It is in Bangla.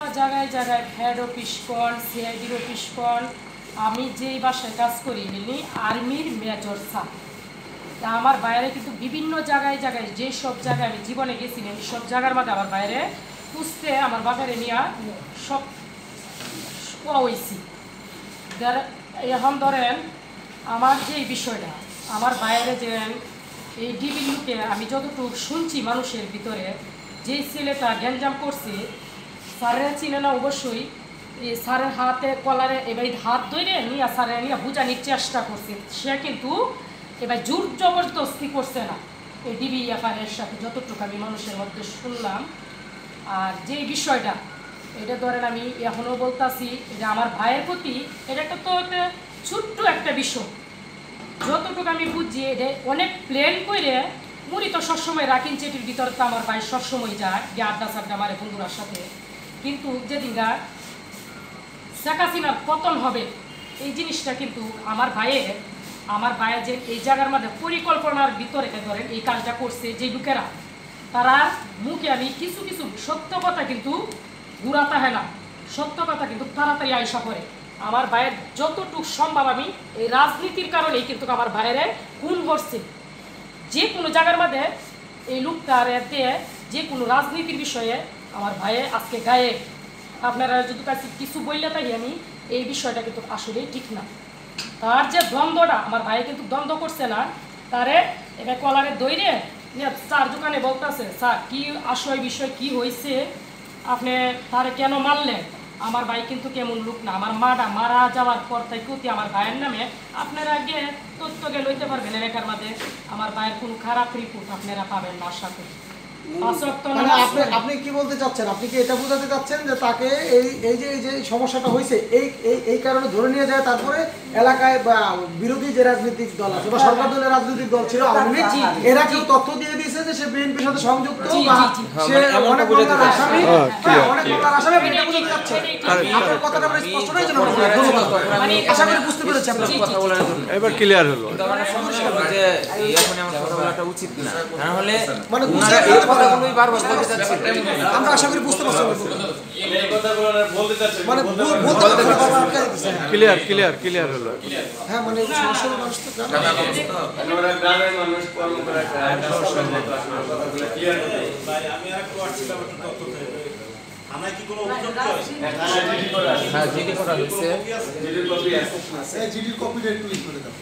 জায়গায় জায়গায় হেড অফিস কন সিআইডির অফিস কন আমি যেই বাসায় কাজ করি এমনি আর্মির মেজর স্যার তা আমার বাইরে কিন্তু বিভিন্ন জায়গায় জায়গায় যে সব জায়গায় আমি জীবনে গেছিলাম সব জায়গার মধ্যে আমার বাইরে খুঁজতে আমার বাবারে নিয়ে সব হয়েছি। এখন ধরেন আমার যে বিষয়টা আমার বাইরে যে এই ডিবির লুকে আমি যতটুকু শুনছি মানুষের ভিতরে যে ছেলেটা গ্যাঞ্জাম করছে স্যারের চিনে না অবশ্যই স্যারের হাতে কলারে এবার হাত ধরে নিয়ে স্যারের নিয়ে বুঝানির চেষ্টা করছে, সে কিন্তু এবার জোর জবরদস্তি করছে না এই ডিবি এফআইআর সাথে যতটুকু আমি মানুষের মধ্যে শুনলাম। আর যে বিষয়টা এটা ধরেন আমি এখনও বলতাছি এটা আমার ভাইয়ের প্রতি এটা একটা তো একটা ছোট্ট একটা বিষয়, যতটুকু আমি বুঝছি এটা অনেক প্ল্যান করে মুড়ি তো সবসময় রাখিন চেটির ভিতরে তো আমার ভাই সবসময় যায় যে আড্ডা সাড্ডা মারে বন্ধুরার সাথে, কিন্তু যেদিনটা শেখ হাসিনার পতন হবে এই জিনিসটা কিন্তু আমার ভাইয়ের যে এই জায়গার মধ্যে পরিকল্পনার ভিতরে ধরেন এই কাজটা করছে যে লোকেরা তারা মুখে আমি কিছু কিছু সত্য কথা কিন্তু ঘুরাতে হয় না, সত্য কথা কিন্তু তাড়াতাড়ি আয়সা করে। আমার ভাইয়ের যতটুকু সম্ভব আমি এই রাজনীতির কারণেই কিন্তু আমার ভাইয়ের খুন করছে, যে কোনো জায়গার মধ্যে এই লোকটার দিয়ে যে কোনো রাজনীতির বিষয়ে আমার ভাইয়ে আজকে গায়ে আপনারা যদি কাছে কিছু বললে তাই আমি এই বিষয়টা কিন্তু আসলেই ঠিক না। তার যে দ্বন্দ্বটা আমার ভাই কিন্তু দ্বন্দ্ব করছে না, তারে এবার কলারে দইরে চার দোকানে বলতেছে স্যার কি আসল বিষয় কি হয়েছে আপনি তারে কেন মারলেন। আমার ভাই কিন্তু কেমন লোক না, আমার মারা যাওয়ার পর থেকে আমার ভাইয়ের নামে আপনারা আগে তথ্যকে লইতে পারবেন এলাকার মাঝে আমার ভাইয়ের কোনো খারাপ রিপোর্ট আপনারা পাবেন না আশা করি। আপনি কি বলতে চাচ্ছেন, আপনি কি এটা বোঝাতে চাচ্ছেন যে তাকে এই যে সমস্যাটা হয়েছে এই কারণে ধরে নিয়ে যায়, তারপরে এলাকায় বিরোধী যে রাজনৈতিক দল আছে বা সরকার দলের রাজনৈতিক দল ছিল আওয়ামী লীগ, এরা কি তথ্য দিয়ে দিয়েছে যে সে বিএনপির সাথে সংযুক্ত বা সে অনেক মামলার আসামি, অনেক মামলার আসামি, আপনি এটা বোঝাতে চাচ্ছেন? আপনার কথাটা মানে স্পষ্ট নয় যেন আশা করি বুঝতে পেরেছি আপনার কথা বলার জন্য এবার ক্লিয়ার হলো যে এখন আমার কথা বলাটা উচিত না, তাহলে মানে আমরা আশা করি বুঝতে পারছি মানে ক্লিয়ার হলো। হ্যাঁ মানে সরাসরি মানুষ তো গ্রামের মানুষ আমি আর একটু আসছিলাম একটু তথ্য থানায় কি কোনো অভিযোগ জিডি করা হয়েছে, জিডির কপি আছে, জিডির কপিটা একটু করে দাও।